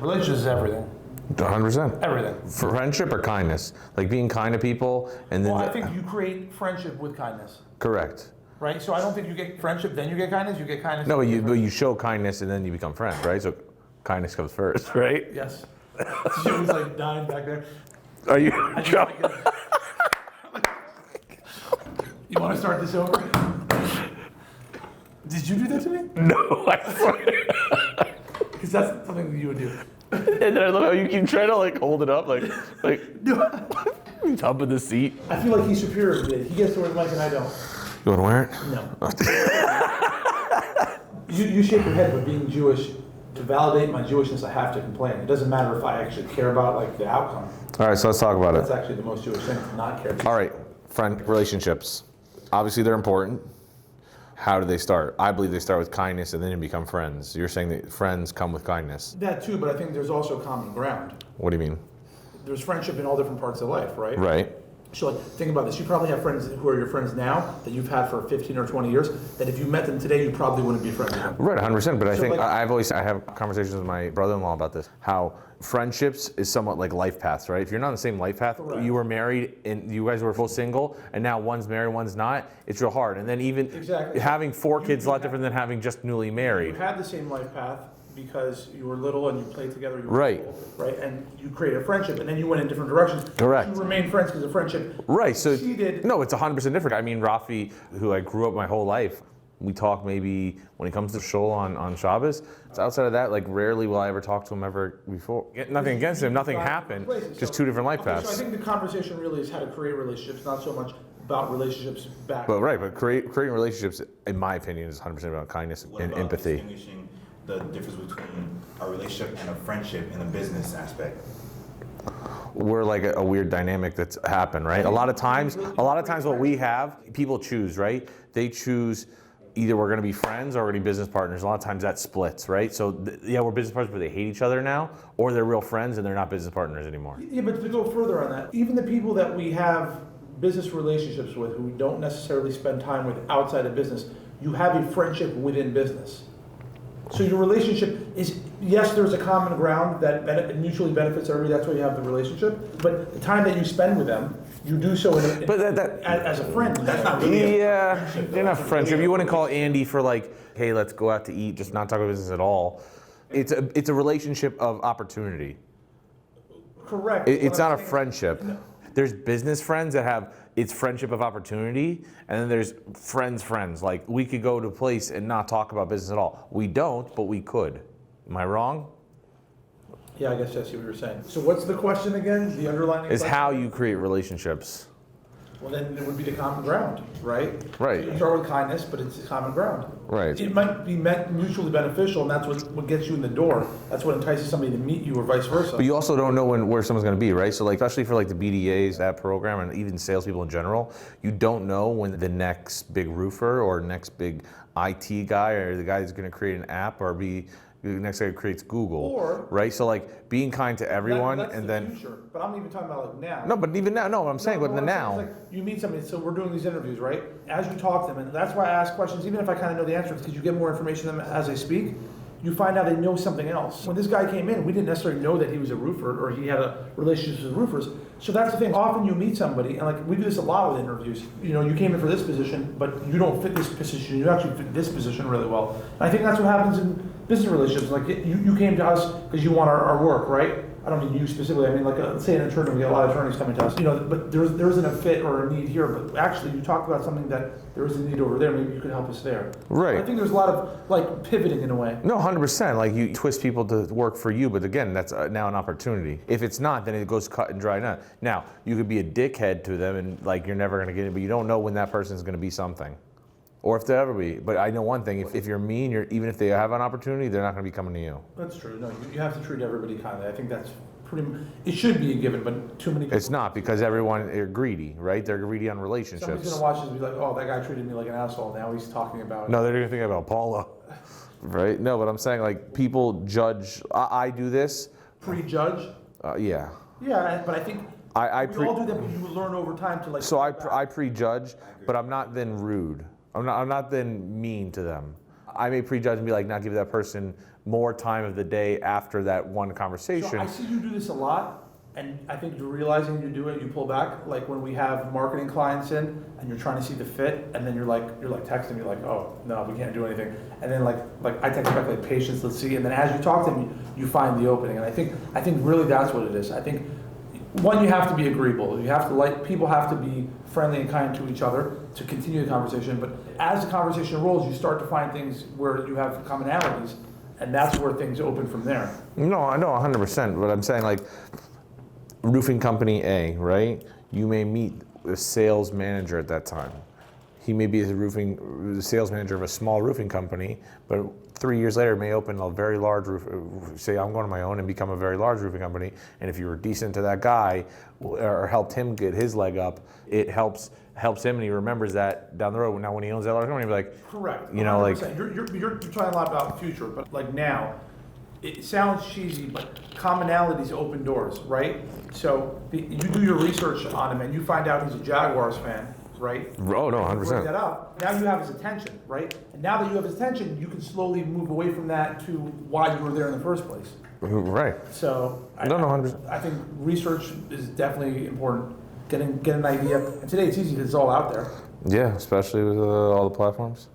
Relationships is everything. 100%. Everything. Friendship or kindness? Like being kind to people and then... Well, I think you create friendship with kindness. Correct. Right? So I don't think you get friendship, then you get kindness. You get kindness. No, but you show kindness and then you become friends, right? So kindness comes first, right? Yes. She was like dying back there. Are you... You want to start this over? Did you do that to me? No, I swear. Because that's something that you would do. And then I love how you keep trying to like hold it up, like top of the seat. I feel like he's superior to me. He gets to wear the mic and I don't. You want to wear No. You shake your head, but being Jewish, to validate my Jewishness, I have to complain. It doesn't matter if I actually care about like the outcome. All right, so let's talk about That's actually the most Jewish thing, to not care. All right, friend relationships. Obviously, they're important. How do they start? I believe they start with kindness and then you become friends. You're saying that friends come with kindness. That too, but I think there's also common ground. What do you mean? There's friendship in all different parts of life, right? Right. So like, think about this. You probably have friends who are your friends now that you've had for 15 or 20 years, that if you met them today, you probably wouldn't be friends with them. Right, 100%. But I think like, I have conversations with my brother-in-law about this. How friendships is somewhat like life paths, right? If you're not on the same life path, correct. You were married and you guys were full single, and now one's married, one's not, it's real hard. And then even having 4 kids is a lot different than having just newly married. You had the same life path because you were little and you played together. You were right. Cool, right. And you created a friendship, and then you went in different directions. Correct. You remained friends because of friendship. Right. So succeeded. No, it's 100% different. I mean, Rafi, who I grew up my whole life, we talk maybe when it comes to shul on Shabbos. So outside of that, like rarely will I ever talk to him ever before. Nothing against him, nothing happened. Just 2 different life paths. So I think the conversation really is how to create relationships, not so much about relationships back. But creating relationships, in my opinion, is 100% about kindness and empathy. Distinguishing the difference between a relationship and a friendship in a business aspect. We're like a weird dynamic that's happened, right? A lot of times what we have, people choose, right? They choose either we're going to be friends or we're going to be business partners. A lot of times that splits, right? So we're business partners, but they hate each other now, or they're real friends and they're not business partners anymore. Yeah, but to go further on that, even the people that we have business relationships with who we don't necessarily spend time with outside of business, you have a friendship within business. So your relationship is, yes, there's a common ground that mutually benefits everybody, that's why you have the relationship, but the time that you spend with them, you do so as a friend. That's not really they're not friendship. You wouldn't call Andy for like, hey, let's go out to eat, just not talk about business at all. It's a relationship of opportunity. Correct. It's not a friendship. No. There's business friends that have it's friendship of opportunity, and then there's friends. Like we could go to a place and not talk about business at all. We don't, but we could. Am I wrong? Yeah, I guess I see what you're saying. So what's the question again? The underlying is question? How you create relationships. Well, then it would be the common ground, right? Right. So you start with kindness, but it's the common ground. Right. It might be mutually beneficial, and that's what gets you in the door. That's what entices somebody to meet you, or vice versa. But you also don't know where someone's going to be, right? So, like, especially for like the BDAs, that program, and even salespeople in general, you don't know when the next big roofer or next big IT guy or the guy who's going to create an app or be the next guy who creates Google, right? So like being kind to everyone, that's and the then future. But I'm even talking about like now. No, but even now, no. What I'm saying, but now. Like you meet somebody, so we're doing these interviews, right? As you talk to them, and that's why I ask questions, even if I kind of know the answer, because you get more information from them as they speak. You find out they know something else. When this guy came in, we didn't necessarily know that he was a roofer or he had a relationship with roofers. So that's the thing. Often you meet somebody, and like we do this a lot with interviews. You know, you came in for this position, but you don't fit this position. You actually fit this position really well. And I think that's what happens in business relationships. Like you came to us because you want our work, right? I don't mean you specifically. I mean, like, let's say an attorney, we get a lot of attorneys coming to us, you know, but there isn't a fit or a need here, but actually you talked about something that there is a need over there, maybe you could help us there. Right. I think there's a lot of, like, pivoting in a way. No, 100%. Like, you twist people to work for you, but again, that's now an opportunity. If it's not, then it goes cut and dry. Now, you could be a dickhead to them and, like, you're never going to get it, but you don't know when that person's going to be something. Or if they'll ever be. But I know one thing, if you're mean, even if they have an opportunity, they're not going to be coming to you. That's true. No, you have to treat everybody kindly. I think that's it should be a given, but too many people. It's not, because everyone are greedy, right? They're greedy on relationships. Somebody's going to watch this and be like, oh, that guy treated me like an asshole. Now he's talking about... No, they're going to think about Paula, right? No, but I'm saying, like, people judge. I do this. Prejudge? Yeah. Yeah, but I think we all do that, but you learn over time to, like... So I prejudge, but I'm not then rude. I'm not then mean to them. I may prejudge and be like, not give that person more time of the day after that one conversation. So I see you do this a lot, and I think you're realizing you do it, you pull back, like when we have marketing clients in, and you're trying to see the fit, and then you're like texting me like, oh, no, we can't do anything. And then like I text back like, patience, let's see, and then as you talk to them, you find the opening. And I think really that's what it is. I think, one, you have to be agreeable. You have to people have to be friendly and kind to each other to continue the conversation, but as the conversation rolls, you start to find things where you have commonalities, and that's where things open from there. No, I know 100%, but I'm saying like roofing company A, right? You may meet a sales manager at that time. He may be the sales manager of a small roofing company, but 3 years later may open a very large say I'm going on my own and become a very large roofing company. And if you were decent to that guy or helped him get his leg up, it helps him, and he remembers that down the road. Now when he owns that large company, he'll be like, correct. You know, like you're talking a lot about the future, but like now, it sounds cheesy, but commonalities open doors, right? So you do your research on him and you find out he's a Jaguars fan, right? oh no, Bring 100%. that up. Now you have his attention, right? And now that you have his attention, you can slowly move away from that to why you were there in the first place. Right. So No, 100%. I think research is definitely important. Get an idea. And today it's easy because it's all out there. Yeah, especially with all the platforms.